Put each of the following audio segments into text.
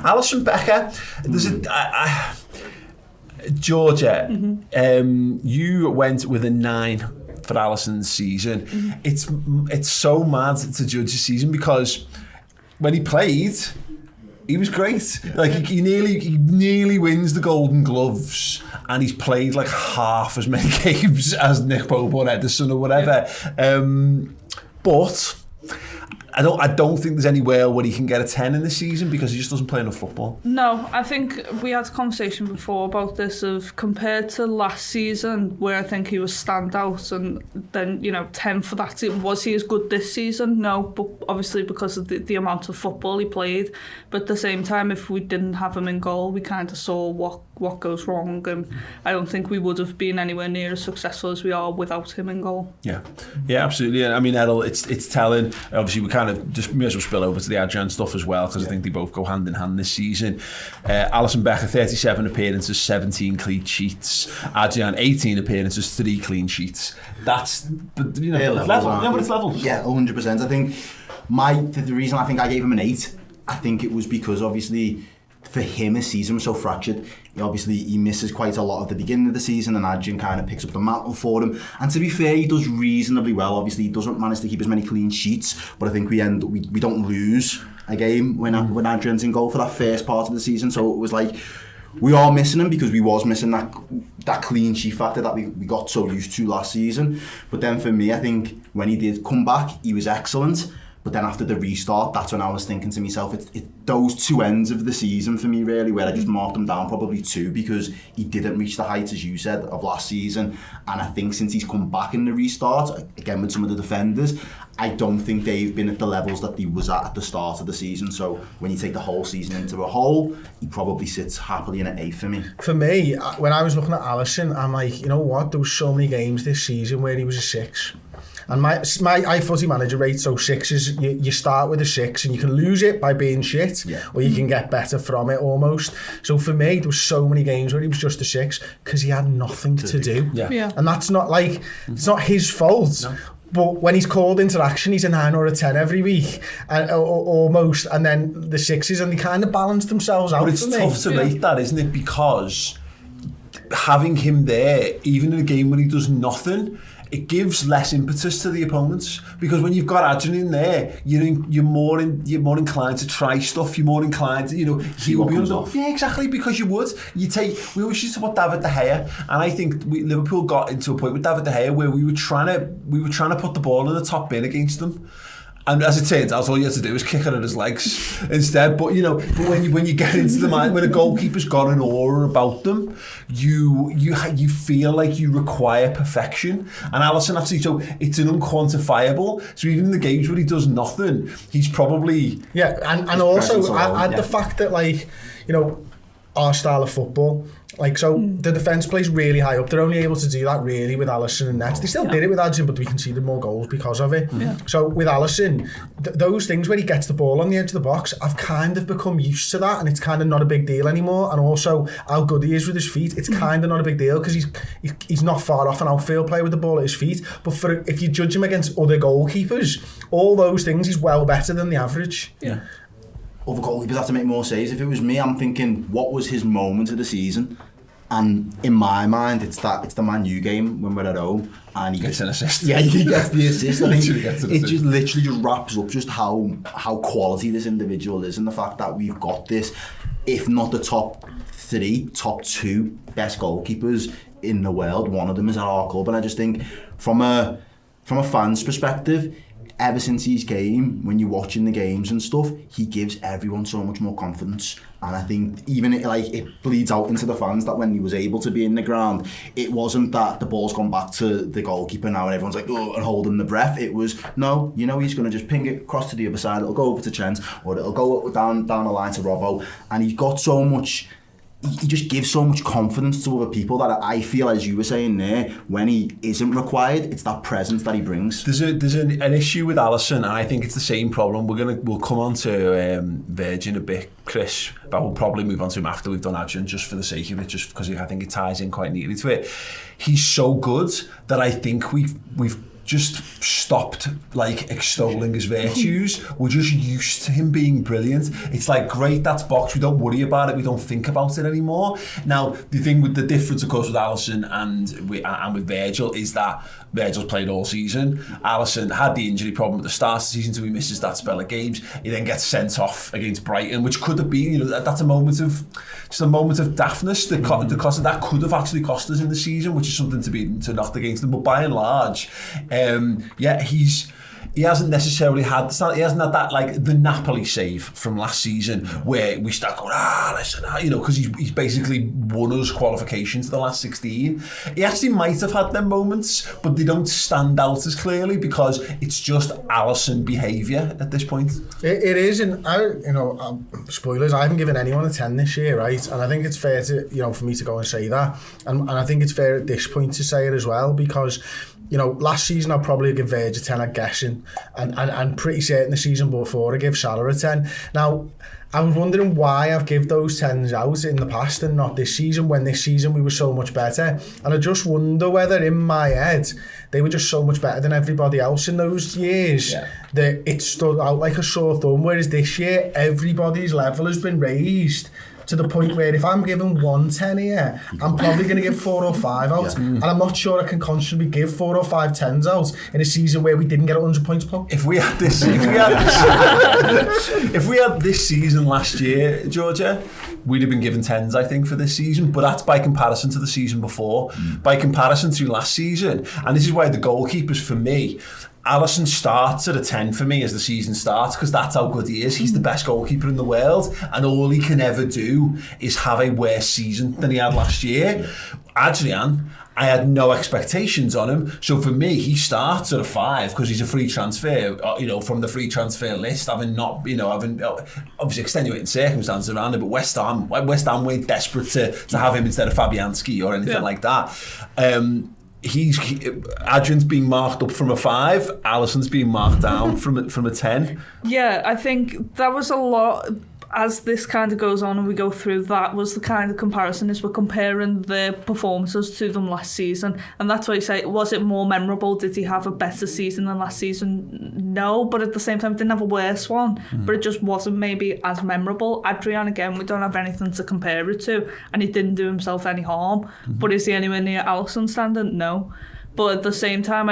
Alison Becker, there's Georgia, you went with a 9 for Alisson's season. It's so mad to judge his season because when he played, he was great. Like he nearly wins the Golden Gloves, and he's played like half as many games as Nick Pope or Ederson or whatever. But I don't think there's anywhere where he can get a 10 in the season because he just doesn't play enough football. No, I think we had a conversation before about this of compared to last season where I think he was standout and then 10 for that. Was he as good this season? No, but obviously because of the amount of football he played. But at the same time, if we didn't have him in goal, we kind of saw what goes wrong, and I don't think we would have been anywhere near as successful as we are without him in goal. Yeah, absolutely. I mean, Edel, it's telling. Obviously, we kind of just may as well spill over to the Adrian stuff as well because I think they both go hand in hand this season. Alison Becker, 37 appearances, 17 clean sheets. Adrian, 18 appearances, 3 clean sheets. That's level. Yeah, but it's level. Yeah, 100%. I think the reason I think I gave him an 8, I think it was because obviously for him his season was so fractured. He misses quite a lot of the beginning of the season, and Adrian kind of picks up the mantle for him. And to be fair, he does reasonably well. Obviously, he doesn't manage to keep as many clean sheets, but I think we don't lose a game when Adrian's in goal for that first part of the season. So it was like we are missing him because we was missing that clean sheet factor that we got so used to last season. But then for me, I think when he did come back, he was excellent. But then after the restart, that's when I was thinking to myself, it's those two ends of the season for me, really, where I just marked him down probably 2 because he didn't reach the heights, as you said, of last season. And I think since he's come back in the restart, again with some of the defenders, I don't think they've been at the levels that he was at the start of the season. So when you take the whole season into a whole, he probably sits happily in an 8 for me. For me, when I was looking at Alisson, I'm like, you know what, there was so many games this season where he was a 6. And my iFooty manager rates, so 6s, you start with a 6 and you can lose it by being shit, or you can get better from it almost. So for me, there was so many games where he was just a 6 because he had nothing to do. Yeah. And that's not like, it's not his fault. No. But when he's called into action, he's a 9 or a 10 every week, almost. And then the 6s, and they kind of balance themselves out. But it's tough to rate that, isn't it? Because having him there, even in a game when he does nothing, it gives less impetus to the opponents, because when you've got Adrian in there, you're more inclined to try stuff. You're more inclined to, he will be under. Yeah, exactly, because we always used to put David De Gea, and I think Liverpool got into a point with David De Gea where we were trying to put the ball in the top bin against them. And as it turns out, all you have to do is kick it at his legs instead. But but when you get into the mind, when a goalkeeper's got an aura about them, you feel like you require perfection. And Alisson actually, so it's an unquantifiable. So even in the games where he does nothing, he's probably and also add the fact that our style of football. The defence plays really high up. They're only able to do that really with Alisson and Nets. They still did it with Adrian, but we conceded more goals because of it. Yeah. So with Alisson, those things where he gets the ball on the edge of the box, I've kind of become used to that, and it's kind of not a big deal anymore. And also how good he is with his feet, it's kind of not a big deal because he's not far off an outfield player with the ball at his feet. But if you judge him against other goalkeepers, all those things, he's well better than the average. Yeah. Other goalkeepers have to make more saves. If it was me, I'm thinking, what was his moment of the season? And in my mind, it's the Man U game when we're at home, and he gets an assist. Yeah, he gets the assist. I think it just literally wraps up just how quality this individual is, and the fact that we've got this, if not the top 3, top 2 best goalkeepers in the world. One of them is at our club, and I just think from a fan's perspective, ever since he's came, when you're watching the games and stuff, he gives everyone so much more confidence. And I think even it bleeds out into the fans that when he was able to be in the ground, it wasn't that the ball's gone back to the goalkeeper now and everyone's like, oh, and holding the breath. It was, no, he's going to just ping it across to the other side, it'll go over to Trent, or it'll go down the line to Robbo. And he got so much... He just gives so much confidence to other people that I feel, as you were saying there, when he isn't required, it's that presence that he brings. There's an issue with Alisson, and I think it's the same problem. We'll come on to Virgin a bit, Chris, but we'll probably move on to him after we've done Adrian, just for the sake of it, just because I think it ties in quite neatly to it. He's so good that I think we've just stopped like extolling his virtues. We're just used to him being brilliant. It's like, great, that's box. We don't worry about it. We don't think about it anymore. Now, the thing with the difference, of course, with Alisson and with Virgil is that Virgil's played all season. Alisson had the injury problem at the start of the season, so he misses that spell of games. He then gets sent off against Brighton, which could have been, that's a moment of daftness. The cost of that could have actually cost us in the season, which is something to knock against him. But by and large, he hasn't necessarily had that, like the Napoli save from last season where we start going, listen, because he's basically won us qualification to the last 16. He actually might have had them moments, but they don't stand out as clearly because it's just Alisson behaviour at this point. It is, and spoilers, I haven't given anyone a 10 this year, right? And I think it's fair to, for me to go and say that. And I think it's fair at this point to say it as well, because last season I'd probably give Verge a 10, I'm guessing, and pretty certain the season before I give Salah a 10. Now, I was wondering why I've give those 10s out in the past and not this season, when this season we were so much better. And I just wonder whether in my head they were just so much better than everybody else in those years that it stood out like a sore thumb, whereas this year everybody's level has been raised to the point where if I'm giving 110 here, I'm probably going to give 4 or 5 out. And I'm not sure I can constantly give 4 or 5 10s out in a season where we didn't get 100 points per. If we had this season last year, Georgia, we'd have been given 10s, I think, for this season. But that's by comparison to the season before. By comparison to last season. And this is why the goalkeepers, for me, Alisson starts at a 10 for me as the season starts, because that's how good he is. He's the best goalkeeper in the world, and all he can ever do is have a worse season than he had last year. Adrian, I had no expectations on him, so for me he starts at a 5 because he's a free transfer, from the free transfer list, having obviously extenuating circumstances around it, but West Ham weren't desperate to have him instead of Fabianski or anything like that. Adrian's being marked up from a 5, Alisson's being marked down from a 10. Yeah, I think that was a lot. As this kind of goes on and we go through, that was the kind of comparison, is we're comparing their performances to them last season. And that's why you say, was it more memorable? Did he have a better season than last season? No, but at the same time, didn't have a worse one. But it just wasn't maybe as memorable. Adrian, again, we don't have anything to compare it to, and he didn't do himself any harm. But is he anywhere near Alisson standard? No. But at the same time,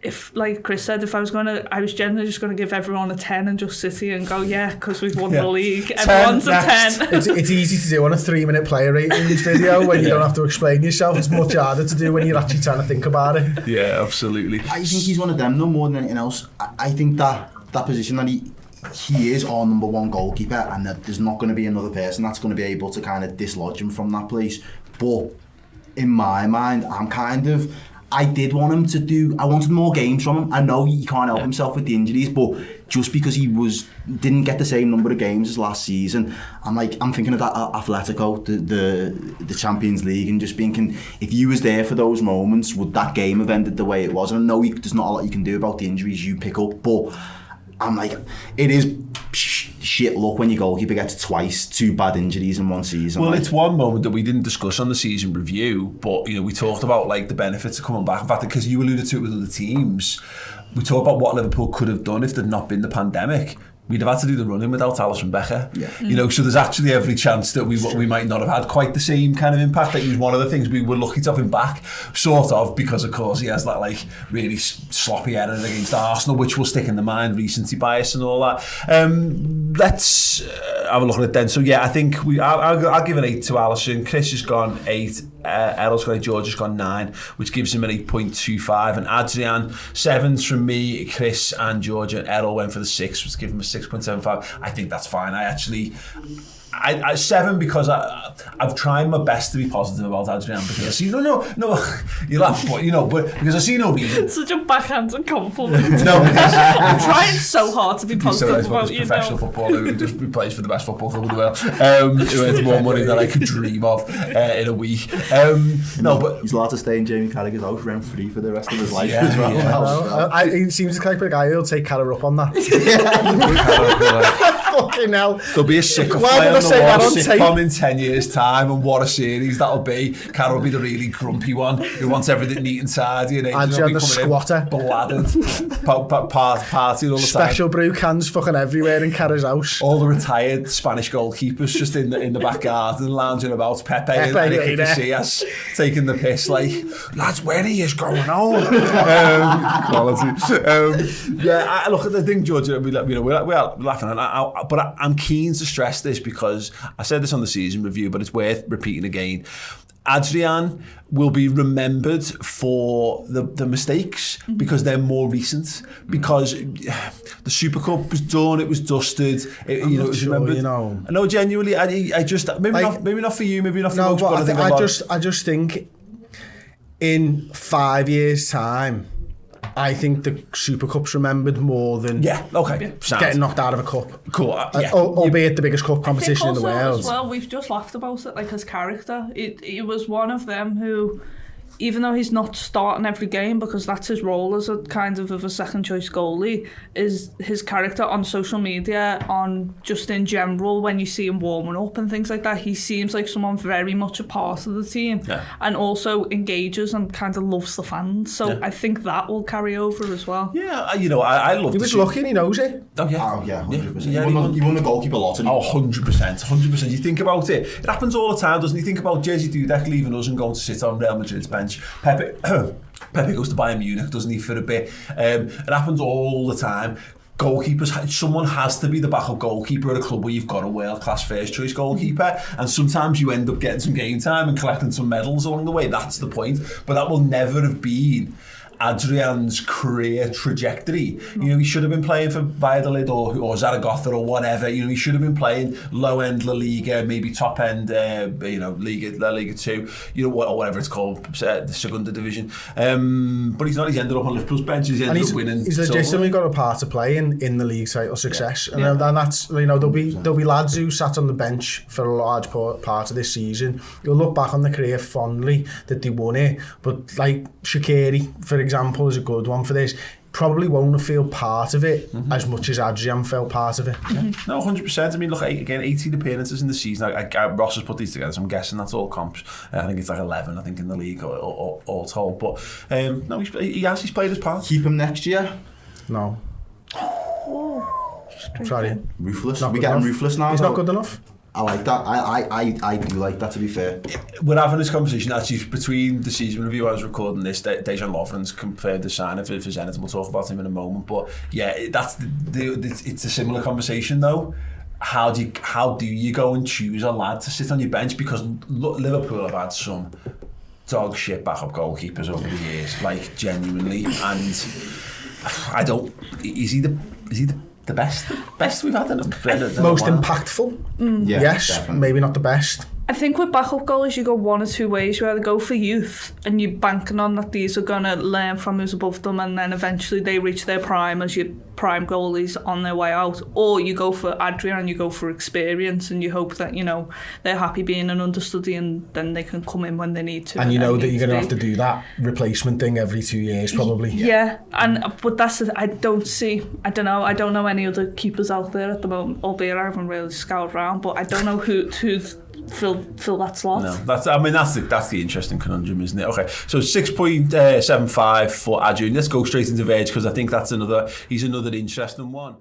if like Chris said, I was generally just going to give everyone a 10 and just sit here and go, because we've won the league. Everyone's a 10. It's easy to do on a 3-minute player ratings video when you don't have to explain yourself. It's much harder to do when you're actually trying to think about it. Yeah, absolutely. I think he's one of them, no more than anything else. I think that position that he is our number one goalkeeper, and that there's not going to be another person that's going to be able to kind of dislodge him from that place. But in my mind, I did want him I wanted more games from him. I know he can't help himself with the injuries, but just because he didn't get the same number of games as last season, I'm thinking of that Atletico, the Champions League, and just thinking, if you was there for those moments, would that game have ended the way it was? And I know there's not a lot you can do about the injuries you pick up, but I'm like, it is shit luck when your goalkeeper gets 2 bad injuries in one season. Well, it's one moment that we didn't discuss on the season review, but we talked about like the benefits of coming back. In fact, because you alluded to it with other teams, we talked about what Liverpool could have done if there'd not been the pandemic. We'd have had to do the running without Alison Becker. So there's actually every chance that we might not have had quite the same kind of impact. That was one of the things we were lucky to have him back, sort of, because of course he has that like really sloppy error against Arsenal, which will stick in the mind, recency bias and all that. Let's have a look at it then. So yeah, I think I'll give an 8 to Alisson. Chris has gone 8. Errol's got 8, George has gone 9, which gives him an 8.25. And Adrian, 7s from me, Chris and George, and Errol went for the 6, which gives him a 6.75. I think that's fine. I 7 because I've tried my best to be positive about Adrian, because I see no, you laugh, but because I see no reason. It's such a backhanded compliment. No, I'm trying so hard to be positive about you. Professional footballer who plays for the best football club in the world, who earns more money than I could dream of in a week. But he's allowed to stay in Jamie Carragher's house rent free for the rest of his life as well. He seems the type of guy who'll take Carragher up on that. Fucking hell. There'll be a sicker Why fly did on I say that the on wall tape? sitcom in 10 years' time, and what a series that'll be. Carol will be the really grumpy one who wants everything neat and tidy, and Adrian will be the squatter. bladdered, partying all the time. Special brew cans fucking everywhere in Carol's house. All the retired Spanish goalkeepers just in the back garden lounging about. Pepe and Iker Casillas taking the piss like, lads, where he is going on? Quality. Look, the thing, George, we're laughing at, but I'm keen to stress this because I said this on the season review, but it's worth repeating again. Adrian will be remembered for the mistakes because they're more recent. Because the Super Cup was done, it was dusted. It was remembered. No, genuinely, I just maybe not for you, maybe not for much. But I just think in 5 years' time, I think the Super Cup's remembered more than getting knocked out of a cup. Cool. Albeit the biggest cup competition in the world. As well, we've just laughed about it, like his character. He was one of them who, even though he's not starting every game because that's his role as a kind of a second choice goalie, is his character on social media, on just in general when you see him warming up and things like that, he seems like someone very much a part of the team and also engages and kind of loves the fans. So I think that will carry over as well. Yeah, I love. He was lucky and he knows it. Oh yeah, 100%. He won the goalkeeper lottery. 100%. You think about it. It happens all the time, doesn't he? Think about Jerzy Dudek leaving us and going to sit on Real Madrid's bench. Pepe goes to Bayern Munich, doesn't he, for a bit? It happens all the time. Goalkeepers, someone has to be the backup goalkeeper at a club where you've got a world-class first-choice goalkeeper, and sometimes you end up getting some game time and collecting some medals along the way. That's the point. But that will never have been Adrian's career trajectory. He should have been playing for Valladolid or Zaragoza or whatever. He should have been playing low-end La Liga, maybe top-end, Liga, La Liga 2, or whatever it's called, the Segunda Division. But he's not. He's ended up on Liverpool's bench. He's ended up winning. He's legitimately got a part to play in the league title success, and that's there'll be lads who sat on the bench for a large part of this season. You'll look back on the career fondly that they won it, but like Shaqiri, for example, is a good one for this. Probably won't feel part of it as much as Adrian felt part of it. No, 100%. I mean, look, again, 18 appearances in the season. Ross has put these together, so I'm guessing that's all comps. I think it's like 11, in the league, all told. But no, he's played his part. Keep him next year? No. Sorry. Ruthless. We get him ruthless now. He's not good enough. I like that. I do like that, to be fair. We're having this conversation actually between the season review I was recording this. Dejan Lovren's confirmed the sign for Zenit, and we'll talk about him in a moment. But yeah, it's a similar conversation though. How do you go and choose a lad to sit on your bench? Because Liverpool have had some dog shit backup goalkeepers over the years, like genuinely, and is he the best we've had in them? Most impactful? Yes, definitely. Maybe not the best. I think with backup goalies, you go one or two ways. You either go for youth and you're banking on that these are going to learn from who's above them, and then eventually they reach their prime as your prime goalies on their way out. Or you go for Adrian and you go for experience, and you hope that, they're happy being an understudy and then they can come in when they need to. And you know that you're going to have to do that replacement thing every 2 years probably. Yeah, but that's I don't know any other keepers out there at the moment, albeit I haven't really scoured around, but I don't know who's fill that slot. No, that's the interesting conundrum, isn't it? Okay, so 6.75 for Adrian. Let's go straight into Veg because I think he's another interesting one.